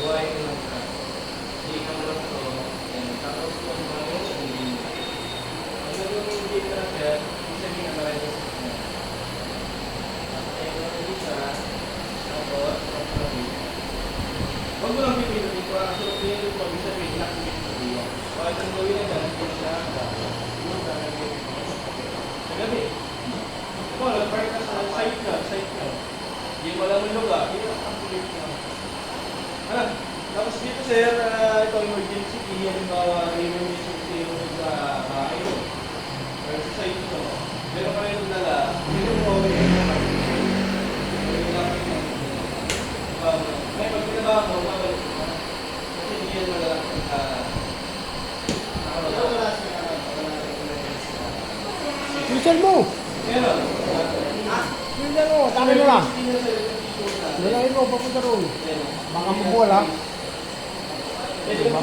buhay ko lang ka. Hindi ka mo lang ito. Tapos kung ano yung hindi. Ang nagawin hindi ka na kaya, sabihin na maraming sa kanya. At kaya hindi siya, tapos, huwag mo lang pipilitin ko. Ang sunod niya yung pag-sabihin, nakikita sa iyo. Kahit ang gawin na dyan, hindi siya yung gagawin mo. Sa gabi. Ito, nag-park ka sa site ka. Hindi mo alam yung lugar, hindi ang pilit ka. Tapos dito sir, ito emergency key, halimbawa emergency sa bahay mo. Or sa site mo. Pero pa rin dala, hindi mo okay na may pag pinabahan mo, mabalik mo. Kasi hindi yan wala Minsan mo. meron. Minsan mo. Tama na lang. Nalain mo, papunta roon. Baka mabuwala. Pwede ka